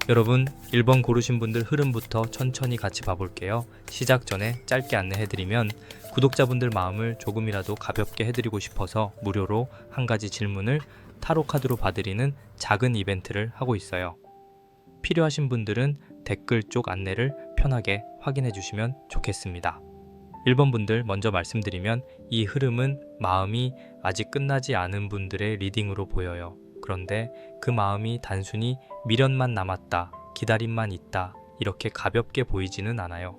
여러분 1번 고르신 분들 흐름부터 천천히 같이 봐볼게요. 시작 전에 짧게 안내해드리면 구독자분들 마음을 조금이라도 가볍게 해드리고 싶어서 무료로 한 가지 질문을 타로 카드로 봐드리는 작은 이벤트를 하고 있어요. 필요하신 분들은 댓글 쪽 안내를 편하게 확인해 주시면 좋겠습니다. 1번 분들 먼저 말씀드리면 이 흐름은 마음이 아직 끝나지 않은 분들의 리딩으로 보여요. 그런데 그 마음이 단순히 미련만 남았다, 기다림만 있다 이렇게 가볍게 보이지는 않아요.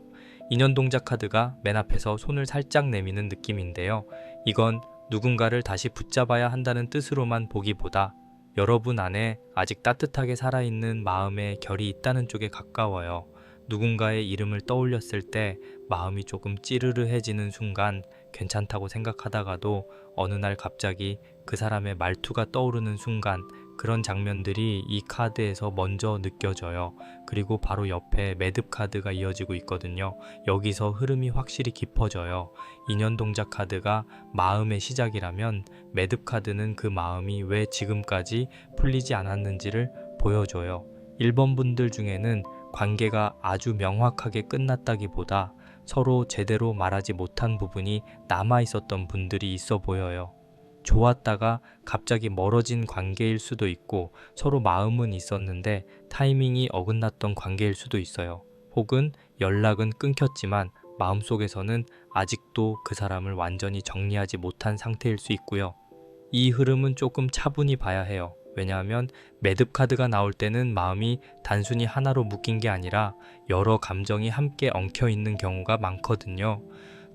인연동작 카드가 맨 앞에서 손을 살짝 내미는 느낌인데요. 이건 누군가를 다시 붙잡아야 한다는 뜻으로만 보기보다 여러분 안에 아직 따뜻하게 살아있는 마음의 결이 있다는 쪽에 가까워요. 누군가의 이름을 떠올렸을 때 마음이 조금 찌르르해지는 순간 괜찮다고 생각하다가도 어느 날 갑자기 그 사람의 말투가 떠오르는 순간 그런 장면들이 이 카드에서 먼저 느껴져요. 그리고 바로 옆에 매듭 카드가 이어지고 있거든요. 여기서 흐름이 확실히 깊어져요. 인연동작 카드가 마음의 시작이라면 매듭 카드는 그 마음이 왜 지금까지 풀리지 않았는지를 보여줘요. 1번 분들 중에는 관계가 아주 명확하게 끝났다기보다 서로 제대로 말하지 못한 부분이 남아 있었던 분들이 있어 보여요. 좋았다가 갑자기 멀어진 관계일 수도 있고 서로 마음은 있었는데 타이밍이 어긋났던 관계일 수도 있어요. 혹은 연락은 끊겼지만 마음속에서는 아직도 그 사람을 완전히 정리하지 못한 상태일 수 있고요. 이 흐름은 조금 차분히 봐야 해요. 왜냐하면 매듭 카드가 나올 때는 마음이 단순히 하나로 묶인 게 아니라 여러 감정이 함께 엉켜 있는 경우가 많거든요.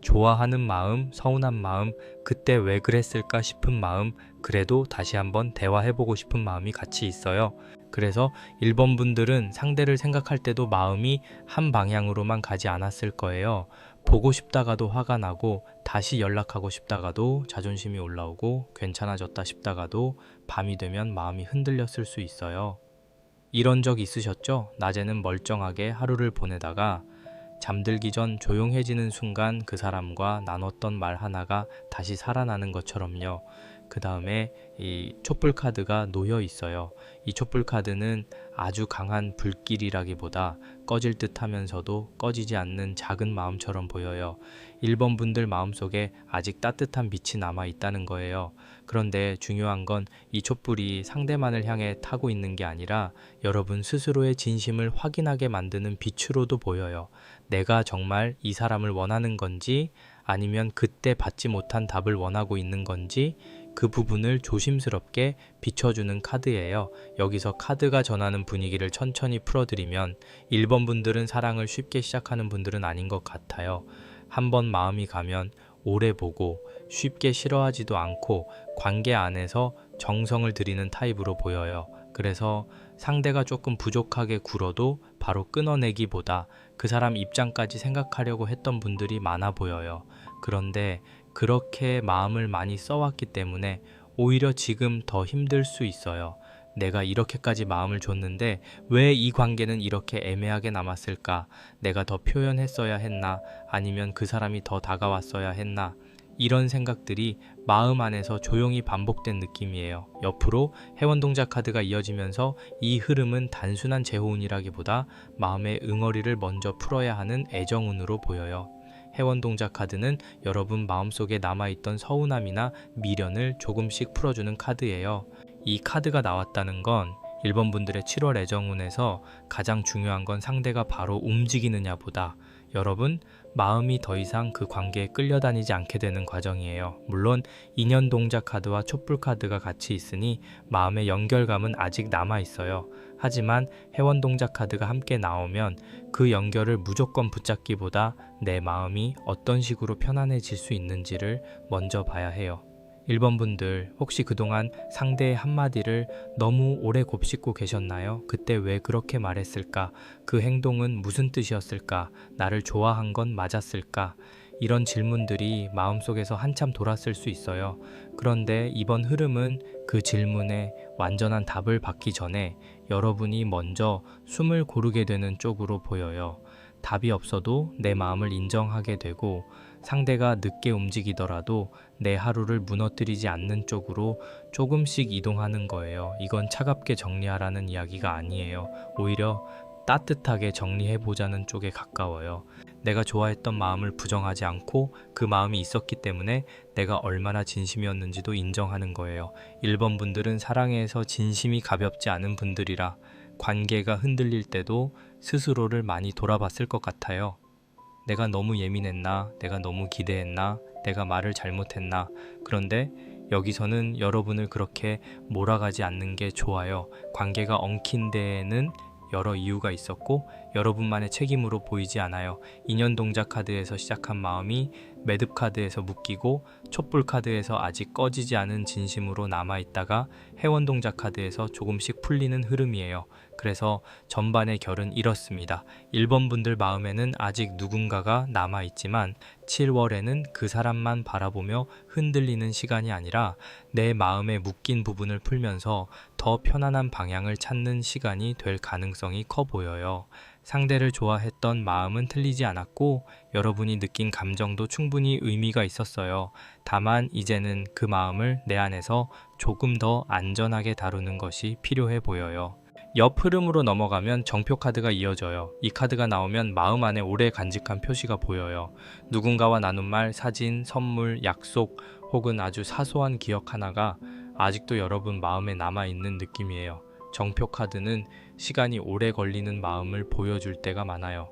좋아하는 마음, 서운한 마음, 그때 왜 그랬을까 싶은 마음, 그래도 다시 한번 대화해보고 싶은 마음이 같이 있어요. 그래서 1번 분들은 상대를 생각할 때도 마음이 한 방향으로만 가지 않았을 거예요. 보고 싶다가도 화가 나고 다시 연락하고 싶다가도 자존심이 올라오고 괜찮아졌다 싶다가도 밤이 되면 마음이 흔들렸을 수 있어요. 이런 적 있으셨죠? 낮에는 멀쩡하게 하루를 보내다가 잠들기 전 조용해지는 순간 그 사람과 나눴던 말 하나가 다시 살아나는 것처럼요. 그 다음에 이 촛불 카드가 놓여 있어요. 이 촛불 카드는 아주 강한 불길이라기보다 꺼질 듯 하면서도 꺼지지 않는 작은 마음처럼 보여요. 1번 분들 마음속에 아직 따뜻한 빛이 남아 있다는 거예요. 그런데 중요한 건 이 촛불이 상대만을 향해 타고 있는 게 아니라 여러분 스스로의 진심을 확인하게 만드는 빛으로도 보여요. 내가 정말 이 사람을 원하는 건지 아니면 그때 받지 못한 답을 원하고 있는 건지 그 부분을 조심스럽게 비춰주는 카드예요. 여기서 카드가 전하는 분위기를 천천히 풀어드리면 1번 분들은 사랑을 쉽게 시작하는 분들은 아닌 것 같아요. 한번 마음이 가면 오래 보고 쉽게 싫어하지도 않고 관계 안에서 정성을 들이는 타입으로 보여요. 그래서 상대가 조금 부족하게 굴어도 바로 끊어내기보다 그 사람 입장까지 생각하려고 했던 분들이 많아 보여요. 그런데 그렇게 마음을 많이 써왔기 때문에 오히려 지금 더 힘들 수 있어요. 내가 이렇게까지 마음을 줬는데 왜 이 관계는 이렇게 애매하게 남았을까? 내가 더 표현했어야 했나? 아니면 그 사람이 더 다가왔어야 했나? 이런 생각들이 마음 안에서 조용히 반복된 느낌이에요. 옆으로 해원동작 카드가 이어지면서 이 흐름은 단순한 재호운이라기보다 마음의 응어리를 먼저 풀어야 하는 애정운으로 보여요. 해원동작 카드는 여러분 마음속에 남아있던 서운함이나 미련을 조금씩 풀어주는 카드예요. 이 카드가 나왔다는 건 1번 분들의 7월 애정운에서 가장 중요한 건 상대가 바로 움직이느냐 보다 여러분 마음이 더 이상 그 관계에 끌려다니지 않게 되는 과정이에요. 물론 인연동작 카드와 촛불 카드가 같이 있으니 마음의 연결감은 아직 남아 있어요. 하지만 해원동작 카드가 함께 나오면 그 연결을 무조건 붙잡기보다 내 마음이 어떤 식으로 편안해질 수 있는지를 먼저 봐야 해요. 1번 분들 혹시 그동안 상대의 한마디를 너무 오래 곱씹고 계셨나요? 그때 왜 그렇게 말했을까? 그 행동은 무슨 뜻이었을까? 나를 좋아한 건 맞았을까? 이런 질문들이 마음속에서 한참 돌았을 수 있어요. 그런데 이번 흐름은 그 질문에 완전한 답을 받기 전에 여러분이 먼저 숨을 고르게 되는 쪽으로 보여요. 답이 없어도 내 마음을 인정하게 되고 상대가 늦게 움직이더라도 내 하루를 무너뜨리지 않는 쪽으로 조금씩 이동하는 거예요. 이건 차갑게 정리하라는 이야기가 아니에요. 오히려 따뜻하게 정리해보자는 쪽에 가까워요. 내가 좋아했던 마음을 부정하지 않고 그 마음이 있었기 때문에 내가 얼마나 진심이었는지도 인정하는 거예요. 1번 분들은 사랑에서 진심이 가볍지 않은 분들이라 관계가 흔들릴 때도 스스로를 많이 돌아봤을 것 같아요. 내가 너무 예민했나? 내가 너무 기대했나? 내가 말을 잘못했나? 그런데 여기서는 여러분을 그렇게 몰아가지 않는 게 좋아요. 관계가 엉킨 데에는 여러 이유가 있었고 여러분만의 책임으로 보이지 않아요. 인연 동작 카드에서 시작한 마음이 매듭 카드에서 묶이고 촛불 카드에서 아직 꺼지지 않은 진심으로 남아있다가 회원 동작 카드에서 조금씩 풀리는 흐름이에요. 그래서 전반의 결은 이렇습니다. 1번 분들 마음에는 아직 누군가가 남아있지만 7월에는 그 사람만 바라보며 흔들리는 시간이 아니라 내 마음에 묶인 부분을 풀면서 더 편안한 방향을 찾는 시간이 될 가능성이 커 보여요. 상대를 좋아했던 마음은 틀리지 않았고 여러분이 느낀 감정도 충분히 의미가 있었어요. 다만 이제는 그 마음을 내 안에서 조금 더 안전하게 다루는 것이 필요해 보여요. 옆 흐름으로 넘어가면 정표 카드가 이어져요. 이 카드가 나오면 마음 안에 오래 간직한 표시가 보여요. 누군가와 나눈 말, 사진, 선물, 약속 혹은 아주 사소한 기억 하나가 아직도 여러분 마음에 남아있는 느낌이에요. 정표 카드는 시간이 오래 걸리는 마음을 보여줄 때가 많아요.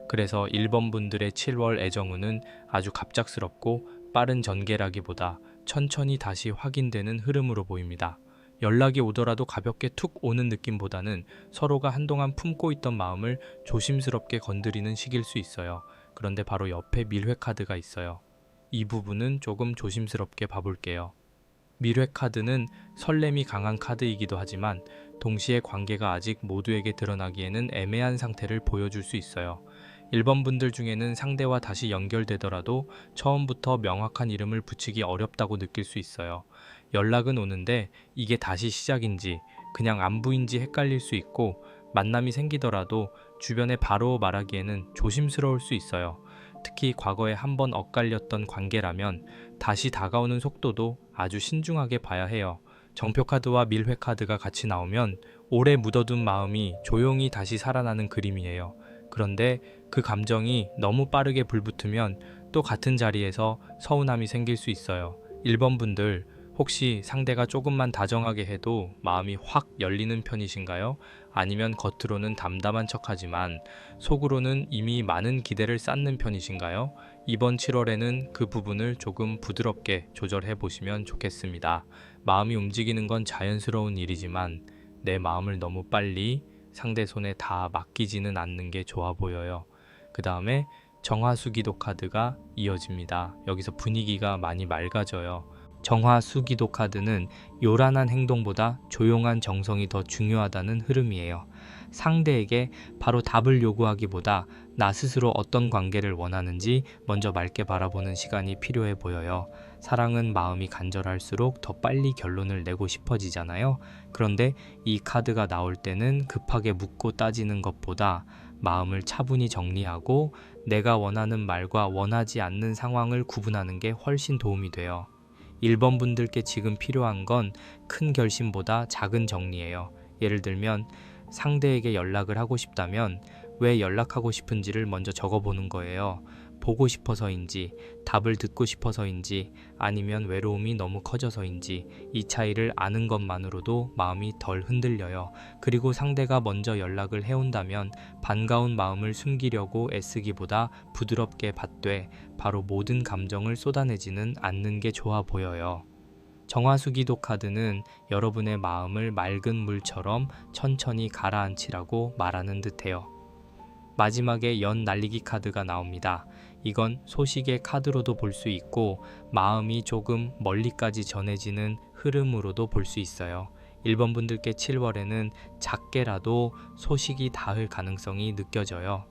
그래서 1번 분들의 7월 애정운은 아주 갑작스럽고 빠른 전개라기보다 천천히 다시 확인되는 흐름으로 보입니다. 연락이 오더라도 가볍게 툭 오는 느낌보다는 서로가 한동안 품고 있던 마음을 조심스럽게 건드리는 시기일 수 있어요. 그런데 바로 옆에 밀회 카드가 있어요. 이 부분은 조금 조심스럽게 봐볼게요. 밀회 카드는 설렘이 강한 카드이기도 하지만 동시에 관계가 아직 모두에게 드러나기에는 애매한 상태를 보여줄 수 있어요. 1번 분들 중에는 상대와 다시 연결되더라도 처음부터 명확한 이름을 붙이기 어렵다고 느낄 수 있어요. 연락은 오는데 이게 다시 시작인지 그냥 안부인지 헷갈릴 수 있고 만남이 생기더라도 주변에 바로 말하기에는 조심스러울 수 있어요. 특히 과거에 한번 엇갈렸던 관계라면 다시 다가오는 속도도 아주 신중하게 봐야 해요. 정표 카드와 밀회 카드가 같이 나오면 오래 묻어둔 마음이 조용히 다시 살아나는 그림이에요. 그런데 그 감정이 너무 빠르게 불붙으면 또 같은 자리에서 서운함이 생길 수 있어요. 1번 분들 혹시 상대가 조금만 다정하게 해도 마음이 확 열리는 편이신가요? 아니면 겉으로는 담담한 척하지만 속으로는 이미 많은 기대를 쌓는 편이신가요? 이번 7월에는 그 부분을 조금 부드럽게 조절해 보시면 좋겠습니다. 마음이 움직이는 건 자연스러운 일이지만 내 마음을 너무 빨리 상대 손에 다 맡기지는 않는 게 좋아 보여요. 그 다음에 정화수기도 카드가 이어집니다. 여기서 분위기가 많이 맑아져요. 정화수기도 카드는 요란한 행동보다 조용한 정성이 더 중요하다는 흐름이에요. 상대에게 바로 답을 요구하기보다 나 스스로 어떤 관계를 원하는지 먼저 맑게 바라보는 시간이 필요해 보여요. 사랑은 마음이 간절할수록 더 빨리 결론을 내고 싶어지잖아요. 그런데 이 카드가 나올 때는 급하게 묻고 따지는 것보다 마음을 차분히 정리하고 내가 원하는 말과 원하지 않는 상황을 구분하는 게 훨씬 도움이 돼요. 1번 분들께 지금 필요한 건 큰 결심보다 작은 정리예요. 예를 들면 상대에게 연락을 하고 싶다면 왜 연락하고 싶은지를 먼저 적어보는 거예요. 보고 싶어서인지, 답을 듣고 싶어서인지, 아니면 외로움이 너무 커져서인지 이 차이를 아는 것만으로도 마음이 덜 흔들려요. 그리고 상대가 먼저 연락을 해온다면 반가운 마음을 숨기려고 애쓰기보다 부드럽게 받되 바로 모든 감정을 쏟아내지는 않는 게 좋아 보여요. 정화수기도 카드는 여러분의 마음을 맑은 물처럼 천천히 가라앉히라고 말하는 듯해요. 마지막에 연 날리기 카드가 나옵니다. 이건 소식의 카드로도 볼 수 있고 마음이 조금 멀리까지 전해지는 흐름으로도 볼 수 있어요. 1번 분들께 7월에는 작게라도 소식이 닿을 가능성이 느껴져요.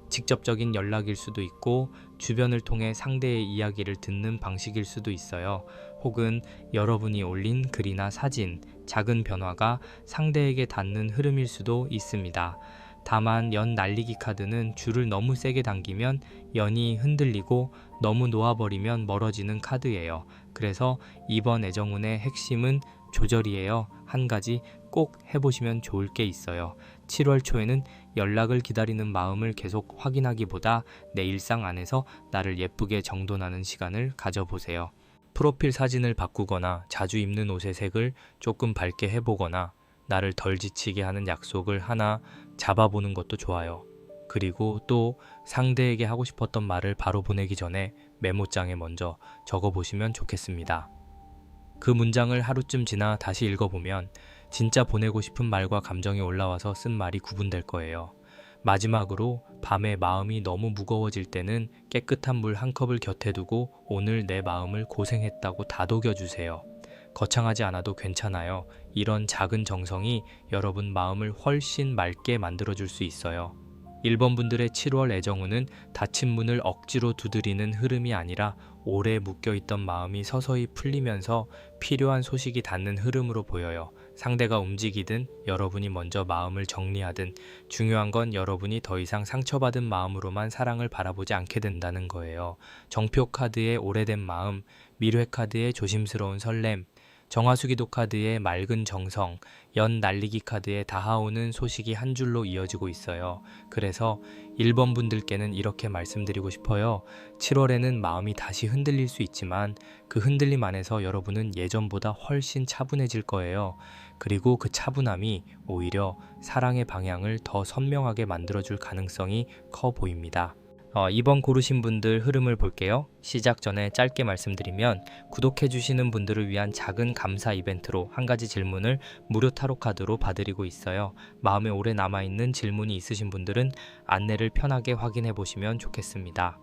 직접적인 연락일 수도 있고 주변을 통해 상대의 이야기를 듣는 방식일 수도 있어요. 혹은 여러분이 올린 글이나 사진, 작은 변화가 상대에게 닿는 흐름일 수도 있습니다. 다만 연 날리기 카드는 줄을 너무 세게 당기면 연이 흔들리고 너무 놓아버리면 멀어지는 카드예요. 그래서 이번 애정운의 핵심은 조절이에요. 한 가지 꼭 해보시면 좋을 게 있어요. 7월 초에는 연락을 기다리는 마음을 계속 확인하기보다 내 일상 안에서 나를 예쁘게 정돈하는 시간을 가져보세요. 프로필 사진을 바꾸거나 자주 입는 옷의 색을 조금 밝게 해보거나 나를 덜 지치게 하는 약속을 하나 잡아보는 것도 좋아요. 그리고 또 상대에게 하고 싶었던 말을 바로 보내기 전에 메모장에 먼저 적어보시면 좋겠습니다. 그 문장을 하루쯤 지나 다시 읽어보면 진짜 보내고 싶은 말과 감정이 올라와서 쓴 말이 구분될 거예요. 마지막으로 밤에 마음이 너무 무거워질 때는 깨끗한 물 한 컵을 곁에 두고 오늘 내 마음을 고생했다고 다독여주세요. 거창하지 않아도 괜찮아요. 이런 작은 정성이 여러분 마음을 훨씬 맑게 만들어줄 수 있어요. 1번 분들의 7월 애정운은 닫힌 문을 억지로 두드리는 흐름이 아니라 오래 묶여있던 마음이 서서히 풀리면서 필요한 소식이 닿는 흐름으로 보여요. 상대가 움직이든 여러분이 먼저 마음을 정리하든 중요한 건 여러분이 더 이상 상처받은 마음으로만 사랑을 바라보지 않게 된다는 거예요. 정표 카드의 오래된 마음, 미래 카드의 조심스러운 설렘, 정화수기도 카드의 맑은 정성, 연 날리기 카드의 다하오는 소식이 한 줄로 이어지고 있어요. 그래서 1번 분들께는 이렇게 말씀드리고 싶어요. 7월에는 마음이 다시 흔들릴 수 있지만 그 흔들림 안에서 여러분은 예전보다 훨씬 차분해질 거예요. 그리고 그 차분함이 오히려 사랑의 방향을 더 선명하게 만들어줄 가능성이 커 보입니다. 이번 고르신 분들 흐름을 볼게요. 시작 전에 짧게 말씀드리면 구독해주시는 분들을 위한 작은 감사 이벤트로 한 가지 질문을 무료 타로 카드로 봐드리고 있어요. 마음에 오래 남아있는 질문이 있으신 분들은 안내를 편하게 확인해 보시면 좋겠습니다.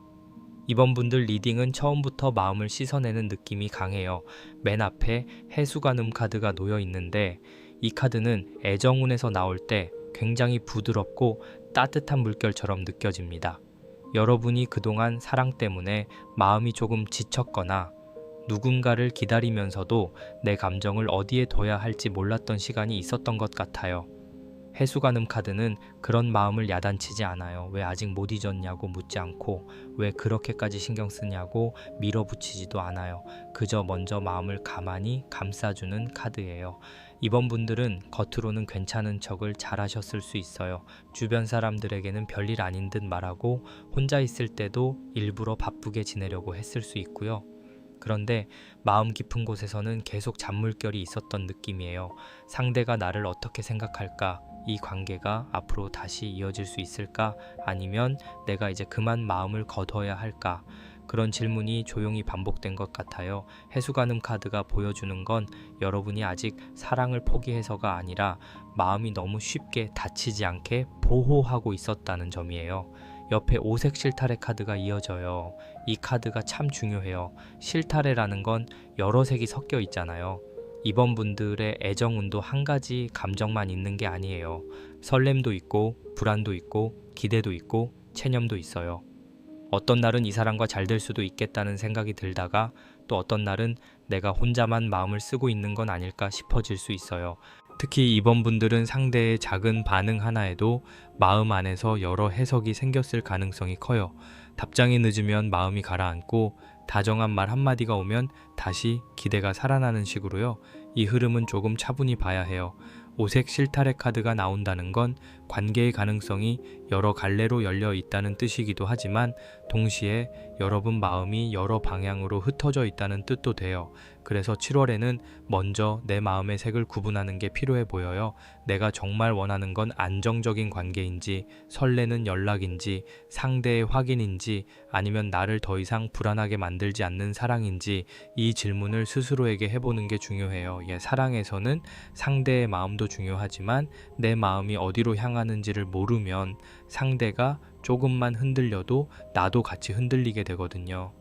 이번 분들 리딩은 처음부터 마음을 씻어내는 느낌이 강해요. 맨 앞에 해수관음 카드가 놓여 있는데 이 카드는 애정운에서 나올 때 굉장히 부드럽고 따뜻한 물결처럼 느껴집니다. 여러분이 그동안 사랑 때문에 마음이 조금 지쳤거나 누군가를 기다리면서도 내 감정을 어디에 둬야 할지 몰랐던 시간이 있었던 것 같아요. 해수관음 카드는 그런 마음을 야단치지 않아요. 왜 아직 못 잊었냐고 묻지 않고 왜 그렇게까지 신경 쓰냐고 밀어붙이지도 않아요. 그저 먼저 마음을 가만히 감싸주는 카드예요. 이번 분들은 겉으로는 괜찮은 척을 잘하셨을 수 있어요. 주변 사람들에게는 별일 아닌 듯 말하고 혼자 있을 때도 일부러 바쁘게 지내려고 했을 수 있고요. 그런데 마음 깊은 곳에서는 계속 잔물결이 있었던 느낌이에요. 상대가 나를 어떻게 생각할까? 이 관계가 앞으로 다시 이어질 수 있을까? 아니면 내가 이제 그만 마음을 거둬야 할까? 그런 질문이 조용히 반복된 것 같아요. 해수관음 카드가 보여주는 건 여러분이 아직 사랑을 포기해서가 아니라 마음이 너무 쉽게 다치지 않게 보호하고 있었다는 점이에요. 옆에 오색 실타래 카드가 이어져요. 이 카드가 참 중요해요. 실타래라는 건 여러 색이 섞여 있잖아요. 이번 분들의 애정운도 한 가지 감정만 있는 게 아니에요. 설렘도 있고 불안도 있고 기대도 있고 체념도 있어요. 어떤 날은 이 사람과 잘 될 수도 있겠다는 생각이 들다가 또 어떤 날은 내가 혼자만 마음을 쓰고 있는 건 아닐까 싶어질 수 있어요. 특히 이번 분들은 상대의 작은 반응 하나에도 마음 안에서 여러 해석이 생겼을 가능성이 커요. 답장이 늦으면 마음이 가라앉고 다정한 말 한마디가 오면 다시 기대가 살아나는 식으로요. 이 흐름은 조금 차분히 봐야 해요. 오색 실타래 카드가 나온다는 건 관계의 가능성이 여러 갈래로 열려 있다는 뜻이기도 하지만 동시에 여러분 마음이 여러 방향으로 흩어져 있다는 뜻도 돼요. 그래서 7월에는 먼저 내 마음의 색을 구분하는 게 필요해 보여요. 내가 정말 원하는 건 안정적인 관계인지, 설레는 연락인지, 상대의 확인인지, 아니면 나를 더 이상 불안하게 만들지 않는 사랑인지 이 질문을 스스로에게 해보는 게 중요해요. 사랑에서는 상대의 마음도 중요하지만 내 마음이 어디로 향하는지를 모르면 상대가 조금만 흔들려도 나도 같이 흔들리게 되거든요.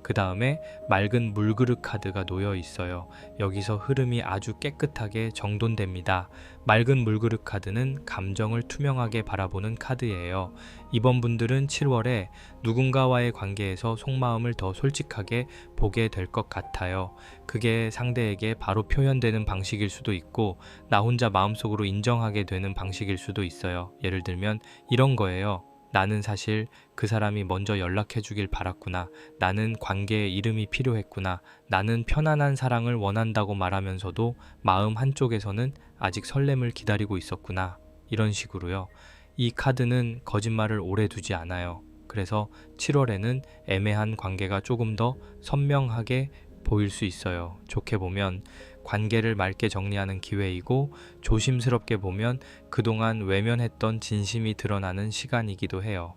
그 다음에 맑은 물그릇 카드가 놓여 있어요. 여기서 흐름이 아주 깨끗하게 정돈됩니다. 맑은 물그릇 카드는 감정을 투명하게 바라보는 카드예요. 이번 분들은 7월에 누군가와의 관계에서 속마음을 더 솔직하게 보게 될 것 같아요. 그게 상대에게 바로 표현되는 방식일 수도 있고 나 혼자 마음속으로 인정하게 되는 방식일 수도 있어요. 예를 들면 이런 거예요. 나는 사실 그 사람이 먼저 연락해 주길 바랐구나. 나는 관계에 이름이 필요했구나. 나는 편안한 사랑을 원한다고 말하면서도 마음 한쪽에서는 아직 설렘을 기다리고 있었구나. 이런 식으로요. 이 카드는 거짓말을 오래 두지 않아요. 그래서 7월에는 애매한 관계가 조금 더 선명하게 보일 수 있어요. 좋게 보면 관계를 맑게 정리하는 기회이고 조심스럽게 보면 그동안 외면했던 진심이 드러나는 시간이기도 해요.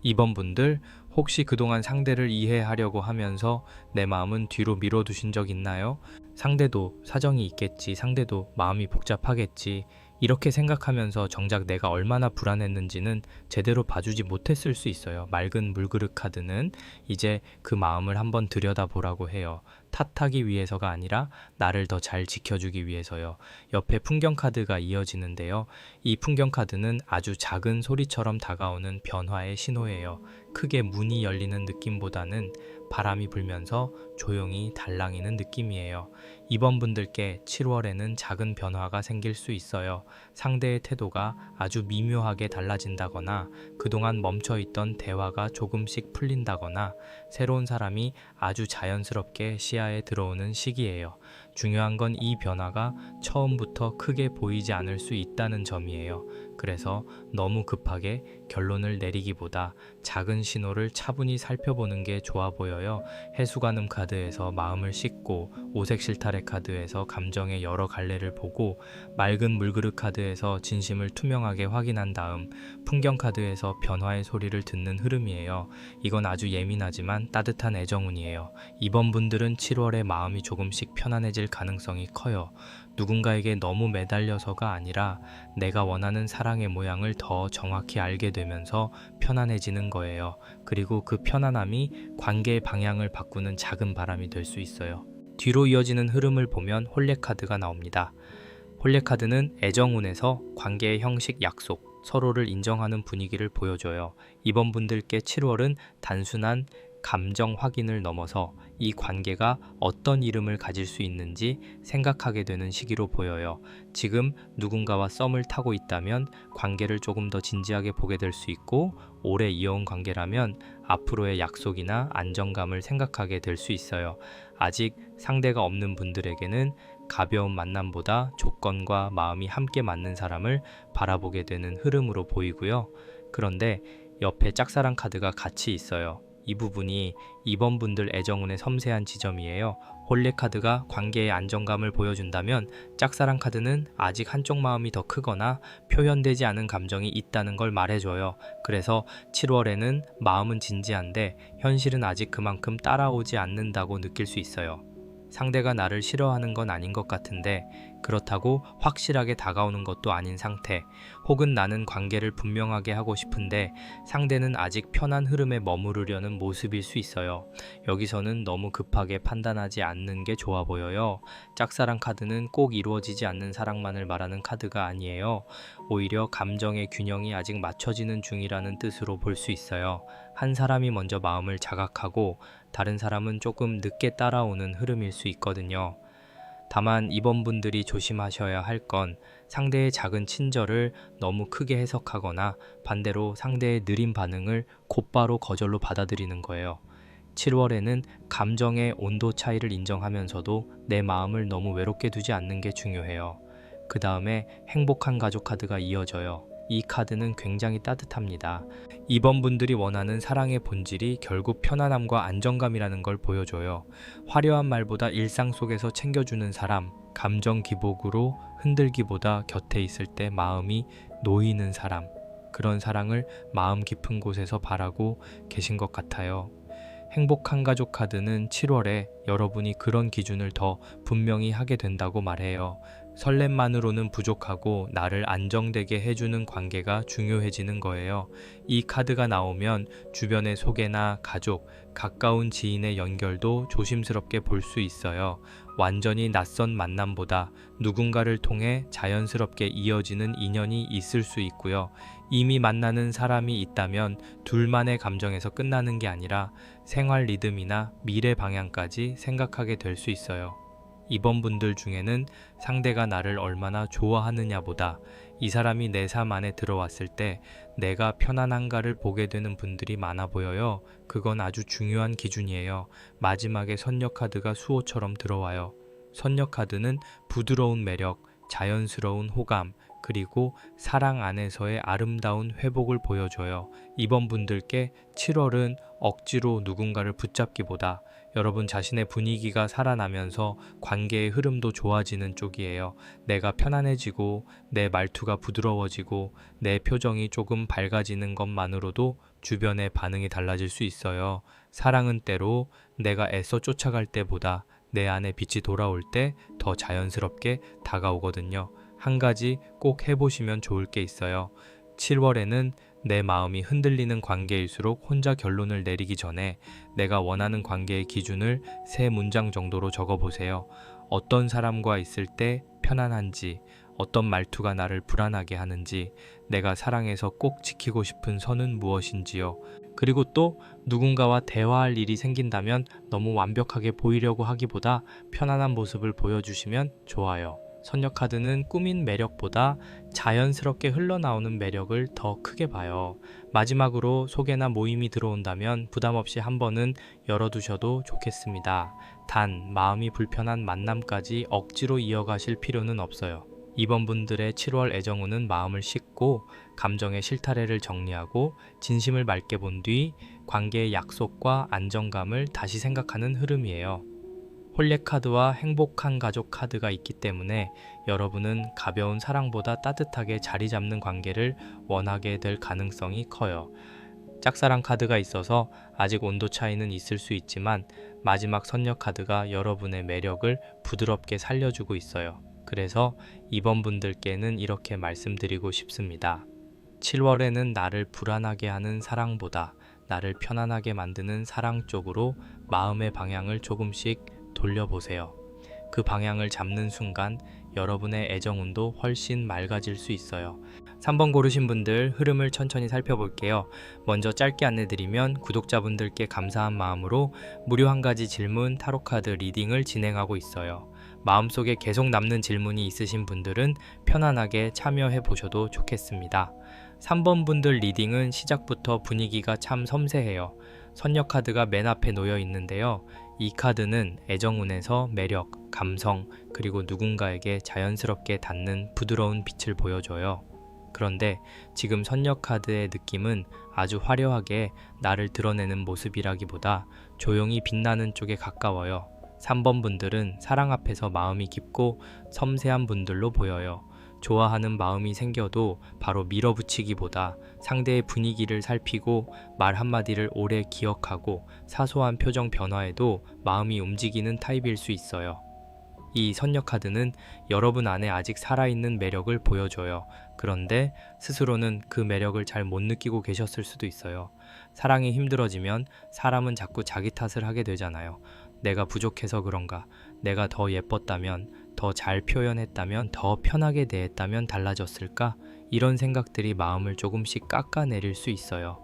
이번 분들 혹시 그동안 상대를 이해하려고 하면서 내 마음은 뒤로 밀어두신 적 있나요? 상대도 사정이 있겠지, 상대도 마음이 복잡하겠지, 이렇게 생각하면서 정작 내가 얼마나 불안했는지는 제대로 봐주지 못했을 수 있어요. 맑은 물그릇 카드는 이제 그 마음을 한번 들여다보라고 해요. 탓하기 위해서가 아니라 나를 더 잘 지켜주기 위해서요. 옆에 풍경 카드가 이어지는데요. 이 풍경 카드는 아주 작은 소리처럼 다가오는 변화의 신호예요. 크게 문이 열리는 느낌보다는 바람이 불면서 조용히 달랑이는 느낌이에요. 이번 분들께 7월에는 작은 변화가 생길 수 있어요. 상대의 태도가 아주 미묘하게 달라진다거나 그동안 멈춰있던 대화가 조금씩 풀린다거나 새로운 사람이 아주 자연스럽게 시야에 들어오는 시기예요. 중요한 건 이 변화가 처음부터 크게 보이지 않을 수 있다는 점이에요. 그래서 너무 급하게 결론을 내리기보다 작은 신호를 차분히 살펴보는 게 좋아 보여요. 해수관음 카드에서 마음을 씻고 오색 실타래 카드에서 감정의 여러 갈래를 보고 맑은 물그릇 카드에서 진심을 투명하게 확인한 다음 풍경 카드에서 변화의 소리를 듣는 흐름이에요. 이건 아주 예민하지만 따뜻한 애정운이에요. 이번 분들은 7월에 마음이 조금씩 편안해질 가능성이 커요. 누군가에게 너무 매달려서가 아니라 내가 원하는 사랑의 모양을 더 정확히 알게 되면서 편안해지는 거예요. 그리고 그 편안함이 관계의 방향을 바꾸는 작은 바람이 될 수 있어요. 뒤로 이어지는 흐름을 보면 홀례 카드가 나옵니다. 홀례 카드는 애정운에서 관계의 형식, 약속, 서로를 인정하는 분위기를 보여줘요. 이번 분들께 7월은 단순한 감정 확인을 넘어서 이 관계가 어떤 이름을 가질 수 있는지 생각하게 되는 시기로 보여요. 지금 누군가와 썸을 타고 있다면 관계를 조금 더 진지하게 보게 될 수 있고 오래 이어온 관계라면 앞으로의 약속이나 안정감을 생각하게 될 수 있어요. 아직 상대가 없는 분들에게는 가벼운 만남보다 조건과 마음이 함께 맞는 사람을 바라보게 되는 흐름으로 보이고요. 그런데 옆에 짝사랑 카드가 같이 있어요. 이 부분이 이번 분들 애정운의 섬세한 지점이에요. 홀례 카드가 관계의 안정감을 보여준다면 짝사랑 카드는 아직 한쪽 마음이 더 크거나 표현되지 않은 감정이 있다는 걸 말해줘요. 그래서 7월에는 마음은 진지한데 현실은 아직 그만큼 따라오지 않는다고 느낄 수 있어요. 상대가 나를 싫어하는 건 아닌 것 같은데 그렇다고 확실하게 다가오는 것도 아닌 상태, 혹은 나는 관계를 분명하게 하고 싶은데 상대는 아직 편한 흐름에 머무르려는 모습일 수 있어요. 여기서는 너무 급하게 판단하지 않는 게 좋아 보여요. 짝사랑 카드는 꼭 이루어지지 않는 사랑만을 말하는 카드가 아니에요. 오히려 감정의 균형이 아직 맞춰지는 중이라는 뜻으로 볼 수 있어요. 한 사람이 먼저 마음을 자각하고 다른 사람은 조금 늦게 따라오는 흐름일 수 있거든요. 다만 이번 분들이 조심하셔야 할 건 상대의 작은 친절을 너무 크게 해석하거나 반대로 상대의 느린 반응을 곧바로 거절로 받아들이는 거예요. 7월에는 감정의 온도 차이를 인정하면서도 내 마음을 너무 외롭게 두지 않는 게 중요해요. 그 다음에 행복한 가족 카드가 이어져요. 이 카드는 굉장히 따뜻합니다. 이번 분들이 원하는 사랑의 본질이 결국 편안함과 안정감이라는 걸 보여줘요. 화려한 말보다 일상 속에서 챙겨주는 사람, 감정 기복으로 흔들기보다 곁에 있을 때 마음이 놓이는 사람, 그런 사랑을 마음 깊은 곳에서 바라고 계신 것 같아요. 행복한 가족 카드는 7월에 여러분이 그런 기준을 더 분명히 하게 된다고 말해요. 설렘만으로는 부족하고 나를 안정되게 해주는 관계가 중요해지는 거예요. 이 카드가 나오면 주변의 소개나 가족, 가까운 지인의 연결도 조심스럽게 볼 수 있어요. 완전히 낯선 만남보다 누군가를 통해 자연스럽게 이어지는 인연이 있을 수 있고요. 이미 만나는 사람이 있다면 둘만의 감정에서 끝나는 게 아니라 생활 리듬이나 미래 방향까지 생각하게 될 수 있어요. 이번 분들 중에는 상대가 나를 얼마나 좋아하느냐보다 이 사람이 내 삶 안에 들어왔을 때 내가 편안한가를 보게 되는 분들이 많아 보여요. 그건 아주 중요한 기준이에요. 마지막에 선녀 카드가 수호처럼 들어와요. 선녀 카드는 부드러운 매력, 자연스러운 호감, 그리고 사랑 안에서의 아름다운 회복을 보여줘요. 이번 분들께 7월은 억지로 누군가를 붙잡기보다 여러분 자신의 분위기가 살아나면서 관계의 흐름도 좋아지는 쪽이에요. 내가 편안해지고 내 말투가 부드러워지고 내 표정이 조금 밝아지는 것만으로도 주변의 반응이 달라질 수 있어요. 사랑은 때로 내가 애써 쫓아갈 때보다 내 안에 빛이 돌아올 때 더 자연스럽게 다가오거든요. 한 가지 꼭 해보시면 좋을 게 있어요. 7월에는 내 마음이 흔들리는 관계일수록 혼자 결론을 내리기 전에 내가 원하는 관계의 기준을 3문장 정도로 적어보세요. 어떤 사람과 있을 때 편안한지, 어떤 말투가 나를 불안하게 하는지, 내가 사랑해서 꼭 지키고 싶은 선은 무엇인지요. 그리고 또 누군가와 대화할 일이 생긴다면 너무 완벽하게 보이려고 하기보다 편안한 모습을 보여주시면 좋아요. 선녀 카드는 꾸민 매력보다 자연스럽게 흘러나오는 매력을 더 크게 봐요. 마지막으로 소개나 모임이 들어온다면 부담 없이 한 번은 열어두셔도 좋겠습니다. 단 마음이 불편한 만남까지 억지로 이어가실 필요는 없어요. 이번 분들의 7월 애정운은 마음을 씻고 감정의 실타래를 정리하고 진심을 맑게 본 뒤 관계의 약속과 안정감을 다시 생각하는 흐름이에요. 홀례 카드와 행복한 가족 카드가 있기 때문에 여러분은 가벼운 사랑보다 따뜻하게 자리 잡는 관계를 원하게 될 가능성이 커요. 짝사랑 카드가 있어서 아직 온도 차이는 있을 수 있지만 마지막 선녀 카드가 여러분의 매력을 부드럽게 살려주고 있어요. 그래서 이번 분들께는 이렇게 말씀드리고 싶습니다. 7월에는 나를 불안하게 하는 사랑보다 나를 편안하게 만드는 사랑 쪽으로 마음의 방향을 조금씩 돌려보세요. 그 방향을 잡는 순간 여러분의 애정운도 훨씬 맑아질 수 있어요. 3번 고르신 분들 흐름을 천천히 살펴볼게요. 먼저 짧게 안내드리면 구독자분들께 감사한 마음으로 무료 한 가지 질문 타로카드 리딩을 진행하고 있어요. 마음속에 계속 남는 질문이 있으신 분들은 편안하게 참여해 보셔도 좋겠습니다. 3번 분들 리딩은 시작부터 분위기가 참 섬세해요. 선녀 카드가 맨 앞에 놓여 있는데요. 이 카드는 애정운에서 매력, 감성, 그리고 누군가에게 자연스럽게 닿는 부드러운 빛을 보여줘요. 그런데 지금 선녀 카드의 느낌은 아주 화려하게 나를 드러내는 모습이라기보다 조용히 빛나는 쪽에 가까워요. 3번 분들은 사랑 앞에서 마음이 깊고 섬세한 분들로 보여요. 좋아하는 마음이 생겨도 바로 밀어붙이기보다 상대의 분위기를 살피고 말 한마디를 오래 기억하고 사소한 표정 변화에도 마음이 움직이는 타입일 수 있어요. 이 선녀 카드는 여러분 안에 아직 살아있는 매력을 보여줘요. 그런데 스스로는 그 매력을 잘 못 느끼고 계셨을 수도 있어요. 사랑이 힘들어지면 사람은 자꾸 자기 탓을 하게 되잖아요. 내가 부족해서 그런가? 내가 더 예뻤다면, 더 잘 표현했다면, 더 편하게 대했다면 달라졌을까? 이런 생각들이 마음을 조금씩 깎아내릴 수 있어요.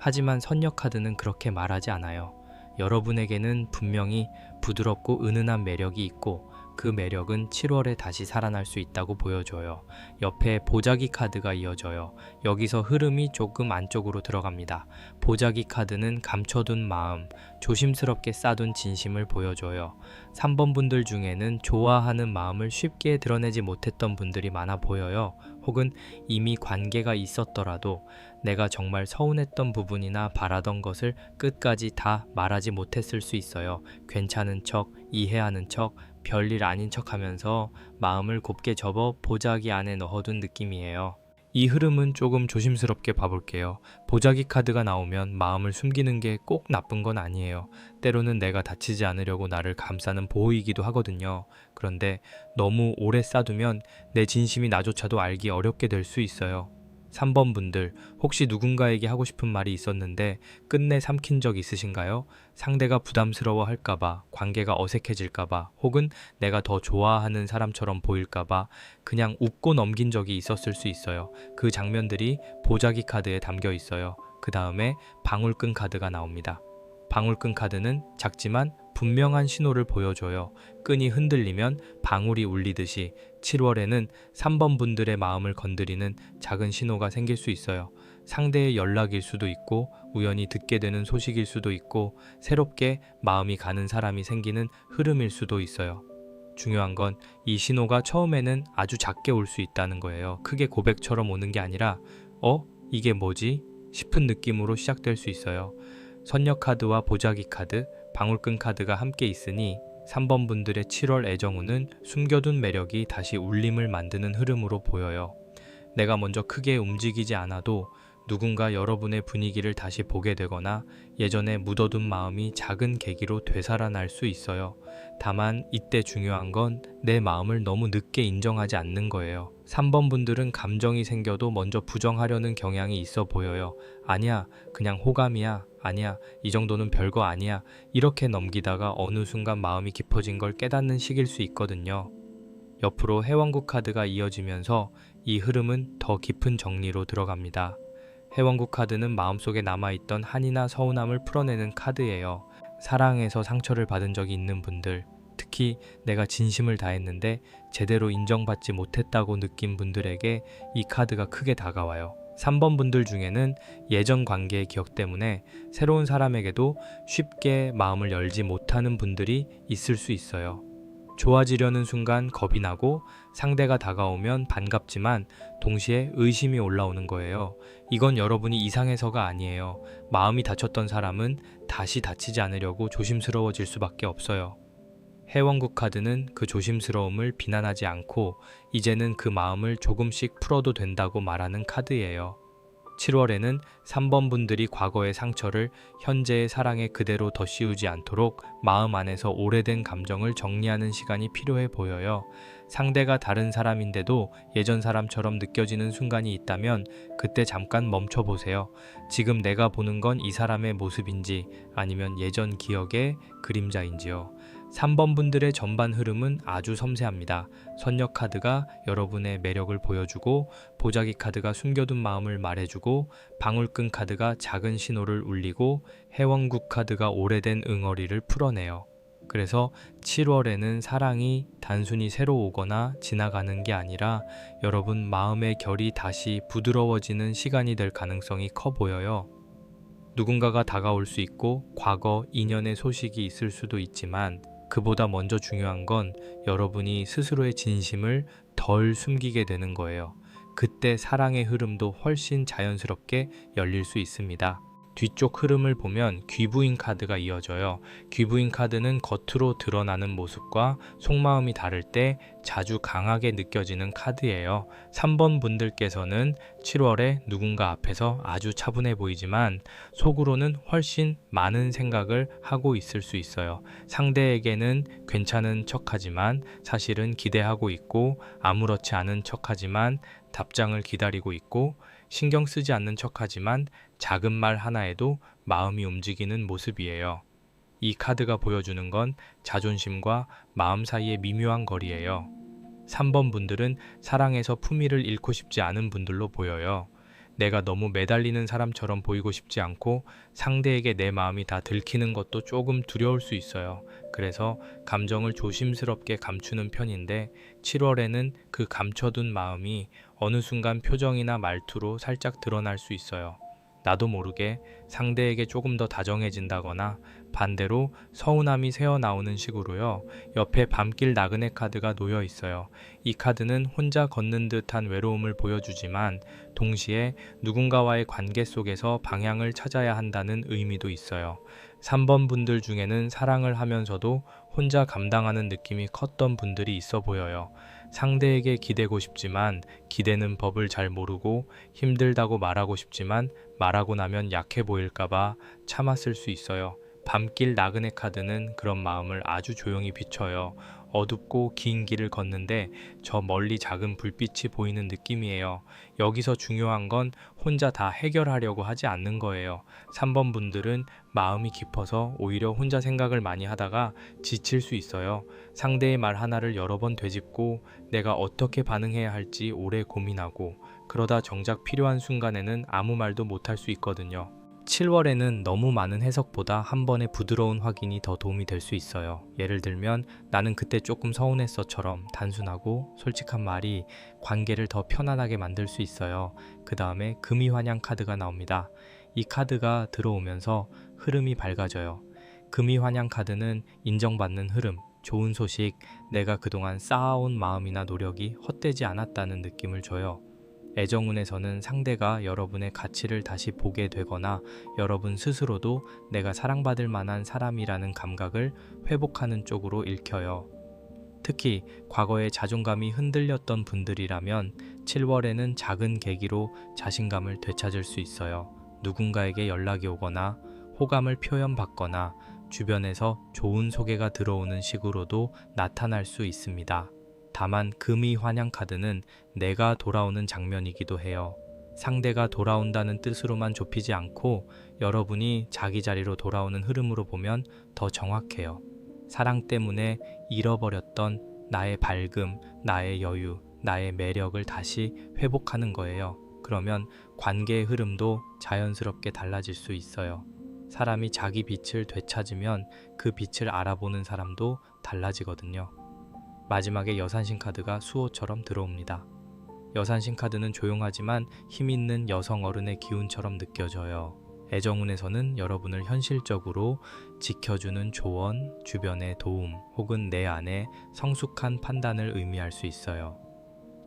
하지만 선녀 카드는 그렇게 말하지 않아요. 여러분에게는 분명히 부드럽고 은은한 매력이 있고 그 매력은 7월에 다시 살아날 수 있다고 보여줘요. 옆에 보자기 카드가 이어져요. 여기서 흐름이 조금 안쪽으로 들어갑니다. 보자기 카드는 감춰둔 마음, 조심스럽게 쌓둔 진심을 보여줘요. 3번 분들 중에는 좋아하는 마음을 쉽게 드러내지 못했던 분들이 많아 보여요. 혹은 이미 관계가 있었더라도 내가 정말 서운했던 부분이나 바라던 것을 끝까지 다 말하지 못했을 수 있어요. 괜찮은 척, 이해하는 척, 별일 아닌 척 하면서 마음을 곱게 접어 보자기 안에 넣어둔 느낌이에요. 이 흐름은 조금 조심스럽게 봐볼게요. 보자기 카드가 나오면 마음을 숨기는 게 꼭 나쁜 건 아니에요. 때로는 내가 다치지 않으려고 나를 감싸는 보호이기도 하거든요. 그런데 너무 오래 쌓두면 내 진심이 나조차도 알기 어렵게 될 수 있어요. 3번 분들, 혹시 누군가에게 하고 싶은 말이 있었는데 끝내 삼킨 적 있으신가요? 상대가 부담스러워 할까봐, 관계가 어색해질까봐, 혹은 내가 더 좋아하는 사람처럼 보일까봐 그냥 웃고 넘긴 적이 있었을 수 있어요. 그 장면들이 보자기 카드에 담겨 있어요. 그 다음에 방울끈 카드가 나옵니다. 방울끈 카드는 작지만 분명한 신호를 보여줘요. 끈이 흔들리면 방울이 울리듯이 7월에는 3번 분들의 마음을 건드리는 작은 신호가 생길 수 있어요. 상대의 연락일 수도 있고, 우연히 듣게 되는 소식일 수도 있고, 새롭게 마음이 가는 사람이 생기는 흐름일 수도 있어요. 중요한 건 이 신호가 처음에는 아주 작게 올 수 있다는 거예요. 크게 고백처럼 오는 게 아니라 이게 뭐지? 싶은 느낌으로 시작될 수 있어요. 선녀 카드와 보자기 카드, 방울끈 카드가 함께 있으니 3번 분들의 7월 애정운은 숨겨둔 매력이 다시 울림을 만드는 흐름으로 보여요. 내가 먼저 크게 움직이지 않아도 누군가 여러분의 분위기를 다시 보게 되거나 예전에 묻어둔 마음이 작은 계기로 되살아날 수 있어요. 다만 이때 중요한 건 내 마음을 너무 늦게 인정하지 않는 거예요. 3번 분들은 감정이 생겨도 먼저 부정하려는 경향이 있어 보여요. 아니야, 그냥 호감이야. 아니야, 이 정도는 별거 아니야. 이렇게 넘기다가 어느 순간 마음이 깊어진 걸 깨닫는 시기일 수 있거든요. 옆으로 해왕국 카드가 이어지면서 이 흐름은 더 깊은 정리로 들어갑니다. 해왕국 카드는 마음속에 남아있던 한이나 서운함을 풀어내는 카드예요. 사랑에서 상처를 받은 적이 있는 분들, 특히 내가 진심을 다했는데 제대로 인정받지 못했다고 느낀 분들에게 이 카드가 크게 다가와요. 3번 분들 중에는 예전 관계의 기억 때문에 새로운 사람에게도 쉽게 마음을 열지 못하는 분들이 있을 수 있어요. 좋아지려는 순간 겁이 나고 상대가 다가오면 반갑지만 동시에 의심이 올라오는 거예요. 이건 여러분이 이상해서가 아니에요. 마음이 다쳤던 사람은 다시 다치지 않으려고 조심스러워질 수밖에 없어요. 해왕국 카드는 그 조심스러움을 비난하지 않고 이제는 그 마음을 조금씩 풀어도 된다고 말하는 카드예요. 7월에는 3번 분들이 과거의 상처를 현재의 사랑에 그대로 덧씌우지 않도록 마음 안에서 오래된 감정을 정리하는 시간이 필요해 보여요. 상대가 다른 사람인데도 예전 사람처럼 느껴지는 순간이 있다면 그때 잠깐 멈춰보세요. 지금 내가 보는 건 이 사람의 모습인지 아니면 예전 기억의 그림자인지요. 3번 분들의 전반 흐름은 아주 섬세합니다. 선녀 카드가 여러분의 매력을 보여주고, 보자기 카드가 숨겨둔 마음을 말해주고, 방울끈 카드가 작은 신호를 울리고, 해왕국 카드가 오래된 응어리를 풀어내요. 그래서 7월에는 사랑이 단순히 새로 오거나 지나가는 게 아니라 여러분 마음의 결이 다시 부드러워지는 시간이 될 가능성이 커 보여요. 누군가가 다가올 수 있고 과거 인연의 소식이 있을 수도 있지만 그보다 먼저 중요한 건 여러분이 스스로의 진심을 덜 숨기게 되는 거예요. 그때 사랑의 흐름도 훨씬 자연스럽게 열릴 수 있습니다. 뒤쪽 흐름을 보면 귀부인 카드가 이어져요. 귀부인 카드는 겉으로 드러나는 모습과 속마음이 다를 때 자주 강하게 느껴지는 카드예요. 3번 분들께서는 7월에 누군가 앞에서 아주 차분해 보이지만 속으로는 훨씬 많은 생각을 하고 있을 수 있어요. 상대에게는 괜찮은 척하지만 사실은 기대하고 있고, 아무렇지 않은 척하지만 답장을 기다리고 있고, 신경 쓰지 않는 척하지만 작은 말 하나에도 마음이 움직이는 모습이에요. 이 카드가 보여주는 건 자존심과 마음 사이의 미묘한 거리예요. 3번 분들은 사랑에서 품위를 잃고 싶지 않은 분들로 보여요. 내가 너무 매달리는 사람처럼 보이고 싶지 않고 상대에게 내 마음이 다 들키는 것도 조금 두려울 수 있어요. 그래서 감정을 조심스럽게 감추는 편인데 7월에는 그 감춰둔 마음이 어느 순간 표정이나 말투로 살짝 드러날 수 있어요. 나도 모르게 상대에게 조금 더 다정해진다거나 반대로 서운함이 새어나오는 식으로요. 옆에 밤길 나그네 카드가 놓여 있어요. 이 카드는 혼자 걷는 듯한 외로움을 보여주지만 동시에 누군가와의 관계 속에서 방향을 찾아야 한다는 의미도 있어요. 3번 분들 중에는 사랑을 하면서도 혼자 감당하는 느낌이 컸던 분들이 있어 보여요. 상대에게 기대고 싶지만 기대는 법을 잘 모르고 힘들다고 말하고 싶지만 말하고 나면 약해 보일까봐 참았을 수 있어요. 밤길 나그네 카드는 그런 마음을 아주 조용히 비춰요. 어둡고 긴 길을 걷는데 저 멀리 작은 불빛이 보이는 느낌이에요. 여기서 중요한 건 혼자 다 해결하려고 하지 않는 거예요. 3번 분들은 마음이 깊어서 오히려 혼자 생각을 많이 하다가 지칠 수 있어요. 상대의 말 하나를 여러 번 되짚고 내가 어떻게 반응해야 할지 오래 고민하고 그러다 정작 필요한 순간에는 아무 말도 못할 수 있거든요. 7월에는 너무 많은 해석보다 한 번의 부드러운 확인이 더 도움이 될 수 있어요. 예를 들면 나는 그때 조금 서운했어처럼 단순하고 솔직한 말이 관계를 더 편안하게 만들 수 있어요. 그 다음에 금이환영 카드가 나옵니다. 이 카드가 들어오면서 흐름이 밝아져요. 금이환영 카드는 인정받는 흐름, 좋은 소식, 내가 그동안 쌓아온 마음이나 노력이 헛되지 않았다는 느낌을 줘요. 애정운에서는 상대가 여러분의 가치를 다시 보게 되거나 여러분 스스로도 내가 사랑받을 만한 사람이라는 감각을 회복하는 쪽으로 읽혀요. 특히 과거에 자존감이 흔들렸던 분들이라면 7월에는 작은 계기로 자신감을 되찾을 수 있어요. 누군가에게 연락이 오거나 호감을 표현받거나 주변에서 좋은 소개가 들어오는 식으로도 나타날 수 있습니다. 다만 금이환영 카드는 내가 돌아오는 장면이기도 해요. 상대가 돌아온다는 뜻으로만 좁히지 않고 여러분이 자기 자리로 돌아오는 흐름으로 보면 더 정확해요. 사랑 때문에 잃어버렸던 나의 밝음, 나의 여유, 나의 매력을 다시 회복하는 거예요. 그러면 관계의 흐름도 자연스럽게 달라질 수 있어요. 사람이 자기 빛을 되찾으면 그 빛을 알아보는 사람도 달라지거든요. 마지막에 여산신 카드가 수호처럼 들어옵니다. 여산신 카드는 조용하지만 힘있는 여성 어른의 기운처럼 느껴져요. 애정운에서는 여러분을 현실적으로 지켜주는 조언, 주변의 도움 혹은 내 안에 성숙한 판단을 의미할 수 있어요.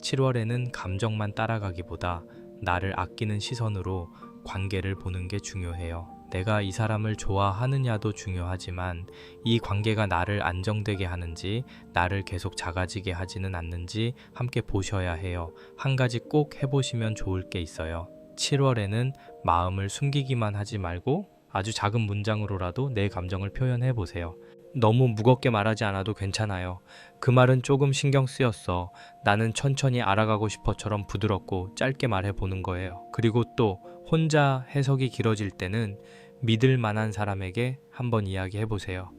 7월에는 감정만 따라가기보다 나를 아끼는 시선으로 관계를 보는 게 중요해요. 내가 이 사람을 좋아하느냐도 중요하지만 이 관계가 나를 안정되게 하는지 나를 계속 작아지게 하지는 않는지 함께 보셔야 해요. 한 가지 꼭 해보시면 좋을 게 있어요. 7월에는 마음을 숨기기만 하지 말고 아주 작은 문장으로라도 내 감정을 표현해 보세요. 너무 무겁게 말하지 않아도 괜찮아요. 그 말은 조금 신경 쓰였어. 나는 천천히 알아가고 싶어처럼 부드럽고 짧게 말해보는 거예요. 그리고 또 혼자 해석이 길어질 때는 믿을 만한 사람에게 한번 이야기해보세요.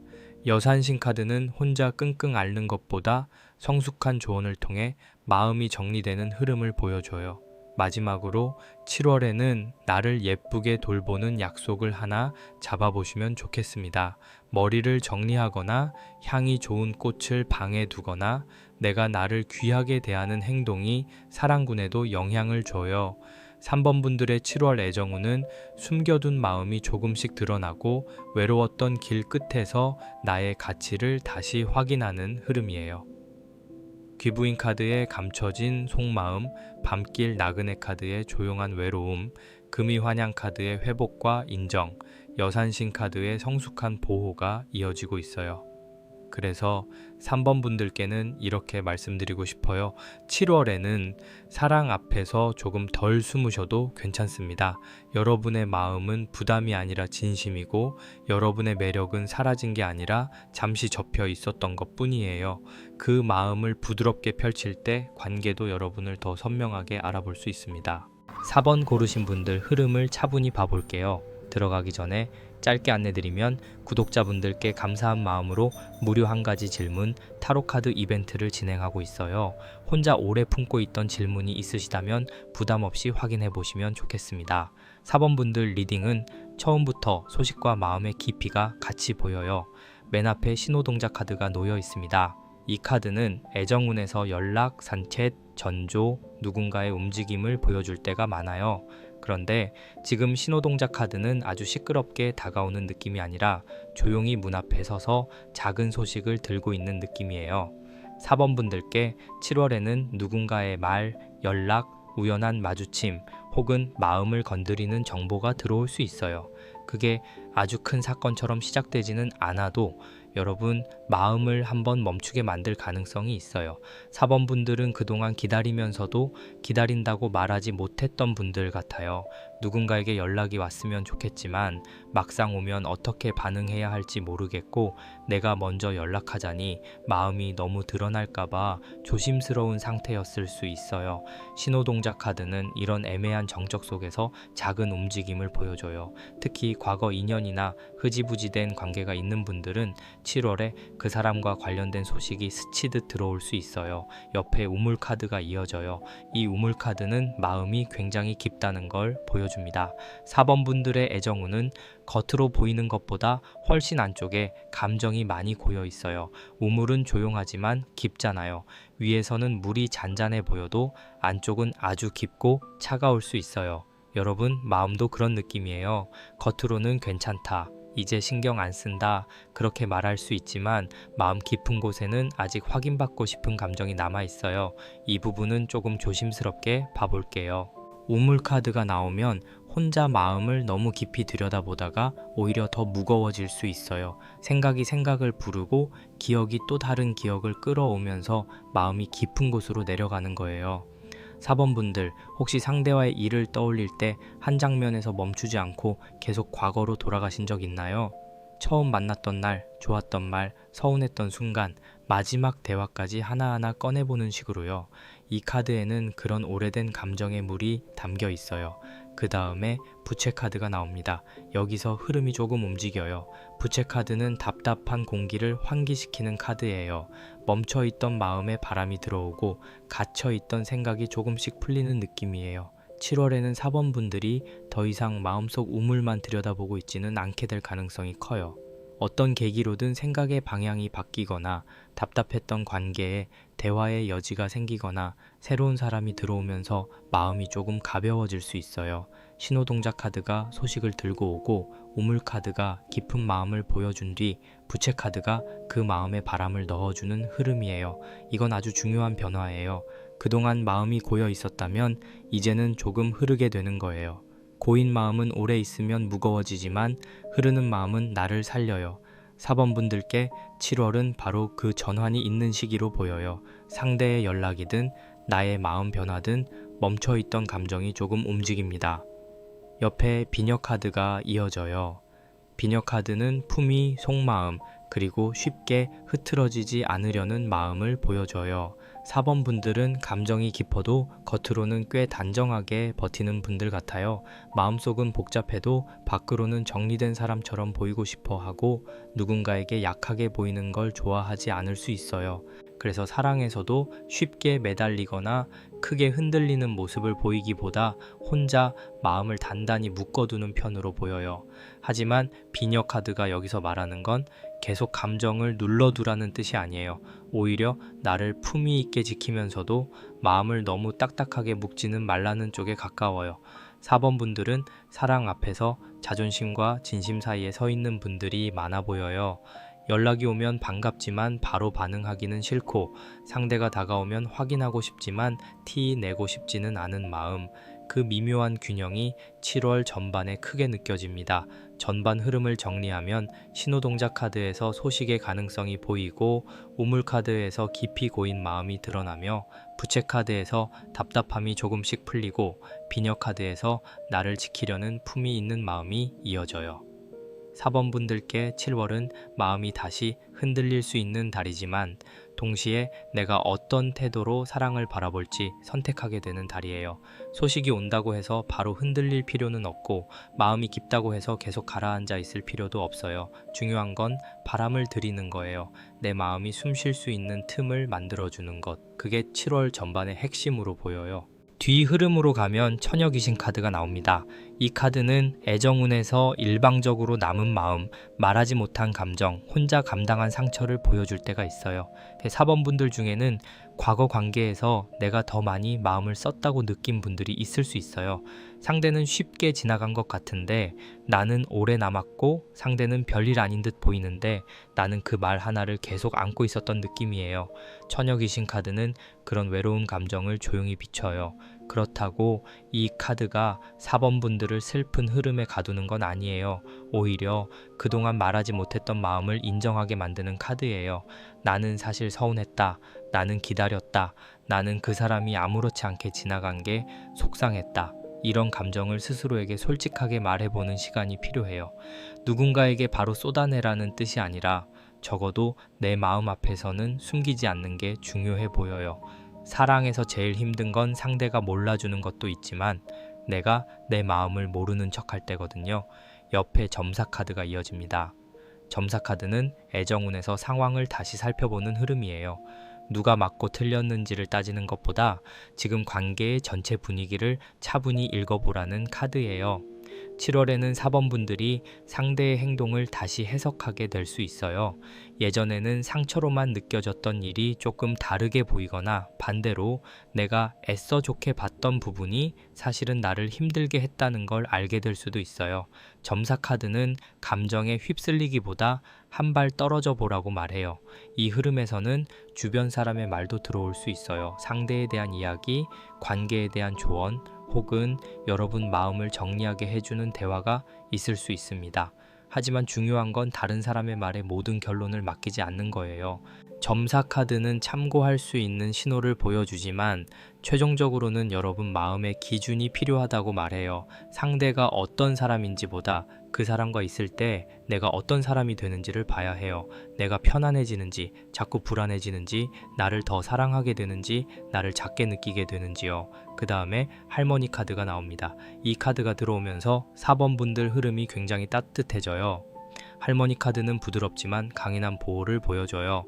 여산신 카드는 혼자 끙끙 앓는 것보다 성숙한 조언을 통해 마음이 정리되는 흐름을 보여줘요. 마지막으로 7월에는 나를 예쁘게 돌보는 약속을 하나 잡아보시면 좋겠습니다. 머리를 정리하거나 향이 좋은 꽃을 방에 두거나 내가 나를 귀하게 대하는 행동이 사랑꾼에도 영향을 줘요. 3번 분들의 7월 애정운은 숨겨둔 마음이 조금씩 드러나고 외로웠던 길 끝에서 나의 가치를 다시 확인하는 흐름이에요. 귀부인 카드의 감춰진 속마음, 밤길 나그네 카드의 조용한 외로움, 금이환영 카드의 회복과 인정, 여산신 카드의 성숙한 보호가 이어지고 있어요. 그래서 3번 분들께는 이렇게 말씀드리고 싶어요. 7월에는 사랑 앞에서 조금 덜 숨으셔도 괜찮습니다. 여러분의 마음은 부담이 아니라 진심이고 여러분의 매력은 사라진 게 아니라 잠시 접혀 있었던 것 뿐이에요. 그 마음을 부드럽게 펼칠 때 관계도 여러분을 더 선명하게 알아볼 수 있습니다. 4번 고르신 분들 흐름을 차분히 봐볼게요. 들어가기 전에 짧게 안내드리면 구독자분들께 감사한 마음으로 무료 한 가지 질문 타로카드 이벤트를 진행하고 있어요. 혼자 오래 품고 있던 질문이 있으시다면 부담 없이 확인해 보시면 좋겠습니다. 4번 분들 리딩은 처음부터 소식과 마음의 깊이가 같이 보여요. 맨 앞에 신호동작 카드가 놓여 있습니다. 이 카드는 애정운에서 연락, 산책, 전조, 누군가의 움직임을 보여줄 때가 많아요. 그런데 지금 신호동작 카드는 아주 시끄럽게 다가오는 느낌이 아니라 조용히 문 앞에 서서 작은 소식을 들고 있는 느낌이에요. 4번 분들께 7월에는 누군가의 말, 연락, 우연한 마주침 혹은 마음을 건드리는 정보가 들어올 수 있어요. 그게 아주 큰 사건처럼 시작되지는 않아도 여러분, 마음을 한번 멈추게 만들 가능성이 있어요. 4번 분들은 그동안 기다리면서도 기다린다고 말하지 못했던 분들 같아요. 누군가에게 연락이 왔으면 좋겠지만 막상 오면 어떻게 반응해야 할지 모르겠고 내가 먼저 연락하자니 마음이 너무 드러날까봐 조심스러운 상태였을 수 있어요. 신호동작 카드는 이런 애매한 정적 속에서 작은 움직임을 보여줘요. 특히 과거 인연이나 흐지부지된 관계가 있는 분들은 7월에 그 사람과 관련된 소식이 스치듯 들어올 수 있어요. 옆에 우물 카드가 이어져요. 이 우물 카드는 마음이 굉장히 깊다는 걸 보여줍니다. 4번 분들의 애정운은 겉으로 보이는 것보다 훨씬 안쪽에 감정이 많이 고여 있어요. 우물은 조용하지만 깊잖아요. 위에서는 물이 잔잔해 보여도 안쪽은 아주 깊고 차가울 수 있어요. 여러분, 마음도 그런 느낌이에요. 겉으로는 괜찮다, 이제 신경 안 쓴다, 그렇게 말할 수 있지만 마음 깊은 곳에는 아직 확인받고 싶은 감정이 남아 있어요. 이 부분은 조금 조심스럽게 봐볼게요. 우물 카드가 나오면 혼자 마음을 너무 깊이 들여다보다가 오히려 더 무거워질 수 있어요. 생각이 생각을 부르고 기억이 또 다른 기억을 끌어오면서 마음이 깊은 곳으로 내려가는 거예요. 4번 분들, 혹시 상대와의 일을 떠올릴 때 한 장면에서 멈추지 않고 계속 과거로 돌아가신 적 있나요? 처음 만났던 날, 좋았던 말, 서운했던 순간, 마지막 대화까지 하나하나 꺼내보는 식으로요. 이 카드에는 그런 오래된 감정의 물이 담겨 있어요. 그 다음에 부채 카드가 나옵니다. 여기서 흐름이 조금 움직여요. 부채 카드는 답답한 공기를 환기시키는 카드예요. 멈춰있던 마음에 바람이 들어오고 갇혀있던 생각이 조금씩 풀리는 느낌이에요. 7월에는 4번 분들이 더 이상 마음속 우물만 들여다보고 있지는 않게 될 가능성이 커요. 어떤 계기로든 생각의 방향이 바뀌거나 답답했던 관계에 대화의 여지가 생기거나 새로운 사람이 들어오면서 마음이 조금 가벼워질 수 있어요. 신호동작 카드가 소식을 들고 오고 우물 카드가 깊은 마음을 보여준 뒤 부채 카드가 그 마음에 바람을 넣어주는 흐름이에요. 이건 아주 중요한 변화예요. 그동안 마음이 고여 있었다면 이제는 조금 흐르게 되는 거예요. 고인 마음은 오래 있으면 무거워지지만 흐르는 마음은 나를 살려요. 4번 분들께 7월은 바로 그 전환이 있는 시기로 보여요. 상대의 연락이든 나의 마음 변화든 멈춰있던 감정이 조금 움직입니다. 옆에 비녀 카드가 이어져요. 비녀 카드는 품위, 속마음, 그리고 쉽게 흐트러지지 않으려는 마음을 보여줘요. 4번 분들은 감정이 깊어도 겉으로는 꽤 단정하게 버티는 분들 같아요. 마음속은 복잡해도 밖으로는 정리된 사람처럼 보이고 싶어 하고 누군가에게 약하게 보이는 걸 좋아하지 않을 수 있어요. 그래서 사랑에서도 쉽게 매달리거나 크게 흔들리는 모습을 보이기보다 혼자 마음을 단단히 묶어두는 편으로 보여요. 하지만 비녀 카드가 여기서 말하는 건 계속 감정을 눌러두라는 뜻이 아니에요. 오히려 나를 품위 있게 지키면서도 마음을 너무 딱딱하게 묶지는 말라는 쪽에 가까워요. 4번 분들은 사랑 앞에서 자존심과 진심 사이에 서 있는 분들이 많아 보여요. 연락이 오면 반갑지만 바로 반응하기는 싫고 상대가 다가오면 확인하고 싶지만 티 내고 싶지는 않은 마음, 그 미묘한 균형이 7월 전반에 크게 느껴집니다. 전반 흐름을 정리하면 신호동작 카드에서 소식의 가능성이 보이고 우물 카드에서 깊이 고인 마음이 드러나며 부채 카드에서 답답함이 조금씩 풀리고 비녀 카드에서 나를 지키려는 품이 있는 마음이 이어져요. 4번 분들께 7월은 마음이 다시 흔들릴 수 있는 달이지만 동시에 내가 어떤 태도로 사랑을 바라볼지 선택하게 되는 달이에요. 소식이 온다고 해서 바로 흔들릴 필요는 없고 마음이 깊다고 해서 계속 가라앉아 있을 필요도 없어요. 중요한 건 바람을 들이는 거예요. 내 마음이 숨 쉴 수 있는 틈을 만들어주는 것. 그게 7월 전반의 핵심으로 보여요. 뒤 흐름으로 가면 처녀귀신 카드가 나옵니다. 이 카드는 애정운에서 일방적으로 남은 마음, 말하지 못한 감정, 혼자 감당한 상처를 보여줄 때가 있어요. 4번 분들 중에는 과거 관계에서 내가 더 많이 마음을 썼다고 느낀 분들이 있을 수 있어요. 상대는 쉽게 지나간 것 같은데 나는 오래 남았고 상대는 별일 아닌 듯 보이는데 나는 그 말 하나를 계속 안고 있었던 느낌이에요. 처녀귀신 카드는 그런 외로운 감정을 조용히 비춰요. 그렇다고 이 카드가 4번 분들을 슬픈 흐름에 가두는 건 아니에요. 오히려 그동안 말하지 못했던 마음을 인정하게 만드는 카드예요. 나는 사실 서운했다. 나는 기다렸다. 나는 그 사람이 아무렇지 않게 지나간 게 속상했다. 이런 감정을 스스로에게 솔직하게 말해보는 시간이 필요해요. 누군가에게 바로 쏟아내라는 뜻이 아니라 적어도 내 마음 앞에서는 숨기지 않는 게 중요해 보여요. 사랑에서 제일 힘든 건 상대가 몰라주는 것도 있지만 내가 내 마음을 모르는 척할 때거든요. 옆에 점사 카드가 이어집니다. 점사 카드는 애정운에서 상황을 다시 살펴보는 흐름이에요. 누가 맞고 틀렸는지를 따지는 것보다 지금 관계의 전체 분위기를 차분히 읽어보라는 카드예요. 7월에는 4번 분들이 상대의 행동을 다시 해석하게 될 수 있어요. 예전에는 상처로만 느껴졌던 일이 조금 다르게 보이거나 반대로 내가 애써 좋게 봤던 부분이 사실은 나를 힘들게 했다는 걸 알게 될 수도 있어요. 점사 카드는 감정에 휩쓸리기보다 한 발 떨어져 보라고 말해요. 이 흐름에서는 주변 사람의 말도 들어올 수 있어요. 상대에 대한 이야기, 관계에 대한 조언, 혹은 여러분 마음을 정리하게 해주는 대화가 있을 수 있습니다. 하지만 중요한 건 다른 사람의 말에 모든 결론을 맡기지 않는 거예요. 점사 카드는 참고할 수 있는 신호를 보여주지만 최종적으로는 여러분 마음의 기준이 필요하다고 말해요. 상대가 어떤 사람인지보다 그 사람과 있을 때 내가 어떤 사람이 되는지를 봐야 해요. 내가 편안해지는지, 자꾸 불안해지는지, 나를 더 사랑하게 되는지, 나를 작게 느끼게 되는지요. 그 다음에 할머니 카드가 나옵니다. 이 카드가 들어오면서 4번 분들 흐름이 굉장히 따뜻해져요. 할머니 카드는 부드럽지만 강인한 보호를 보여줘요.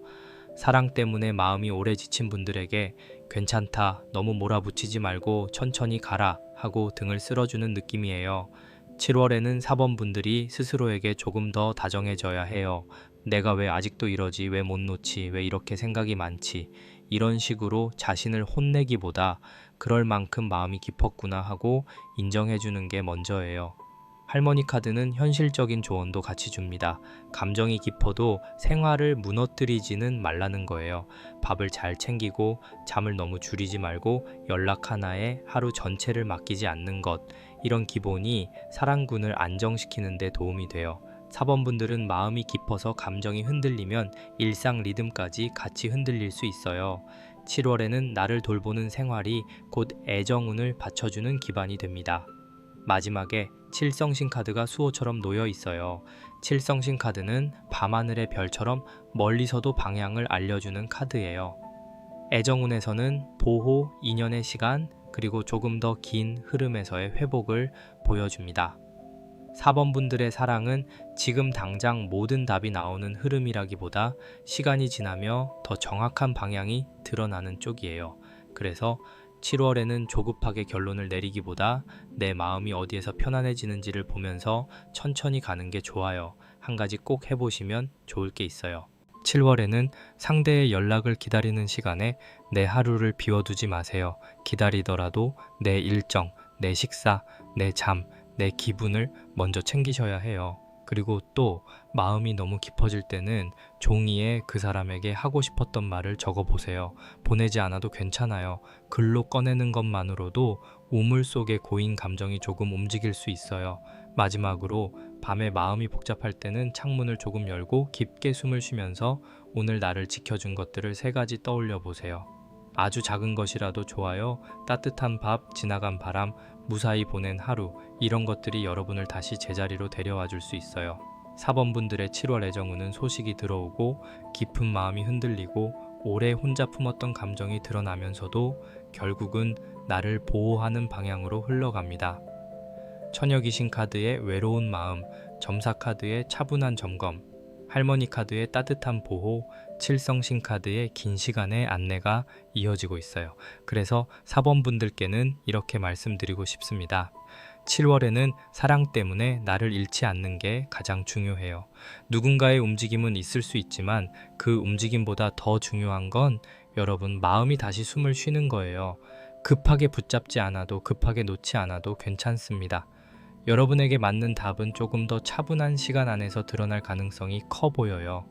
사랑 때문에 마음이 오래 지친 분들에게 괜찮다, 너무 몰아붙이지 말고 천천히 가라 하고 등을 쓸어주는 느낌이에요. 7월에는 4번 분들이 스스로에게 조금 더 다정해져야 해요. 내가 왜 아직도 이러지, 왜 못 놓지, 왜 이렇게 생각이 많지, 이런 식으로 자신을 혼내기보다 그럴 만큼 마음이 깊었구나 하고 인정해주는 게 먼저예요. 할머니 카드는 현실적인 조언도 같이 줍니다. 감정이 깊어도 생활을 무너뜨리지는 말라는 거예요. 밥을 잘 챙기고 잠을 너무 줄이지 말고 연락 하나에 하루 전체를 맡기지 않는 것, 이런 기본이 사랑꾼을 안정시키는 데 도움이 돼요. 4번 분들은 마음이 깊어서 감정이 흔들리면 일상 리듬까지 같이 흔들릴 수 있어요. 7월에는 나를 돌보는 생활이 곧 애정운을 받쳐주는 기반이 됩니다. 마지막에 칠성신 카드가 수호처럼 놓여 있어요. 칠성신 카드는 밤하늘의 별처럼 멀리서도 방향을 알려주는 카드예요. 애정운에서는 보호, 인연의 시간, 그리고 조금 더 긴 흐름에서의 회복을 보여줍니다. 4번 분들의 사랑은 지금 당장 모든 답이 나오는 흐름이라기보다 시간이 지나며 더 정확한 방향이 드러나는 쪽이에요. 그래서 7월에는 조급하게 결론을 내리기보다 내 마음이 어디에서 편안해지는지를 보면서 천천히 가는 게 좋아요. 한 가지 꼭 해보시면 좋을 게 있어요. 7월에는 상대의 연락을 기다리는 시간에 내 하루를 비워두지 마세요. 기다리더라도 내 일정, 내 식사, 내 잠, 내 기분을 먼저 챙기셔야 해요. 그리고 또 마음이 너무 깊어질 때는 종이에 그 사람에게 하고 싶었던 말을 적어보세요. 보내지 않아도 괜찮아요. 글로 꺼내는 것만으로도 우물 속의 고인 감정이 조금 움직일 수 있어요. 마지막으로 밤에 마음이 복잡할 때는 창문을 조금 열고 깊게 숨을 쉬면서 오늘 나를 지켜준 것들을 3가지 떠올려 보세요. 아주 작은 것이라도 좋아요. 따뜻한 밥, 지나간 바람, 무사히 보낸 하루, 이런 것들이 여러분을 다시 제자리로 데려와 줄 수 있어요. 4번 분들의 7월 애정운은 소식이 들어오고 깊은 마음이 흔들리고 오래 혼자 품었던 감정이 드러나면서도 결국은 나를 보호하는 방향으로 흘러갑니다. 처녀귀신 카드의 외로운 마음, 점사 카드의 차분한 점검, 할머니 카드의 따뜻한 보호, 칠성신 카드의 긴 시간의 안내가 이어지고 있어요. 그래서 4번 분들께는 이렇게 말씀드리고 싶습니다. 7월에는 사랑 때문에 나를 잃지 않는 게 가장 중요해요. 누군가의 움직임은 있을 수 있지만 그 움직임보다 더 중요한 건 여러분 마음이 다시 숨을 쉬는 거예요. 급하게 붙잡지 않아도 급하게 놓지 않아도 괜찮습니다. 여러분에게 맞는 답은 조금 더 차분한 시간 안에서 드러날 가능성이 커 보여요.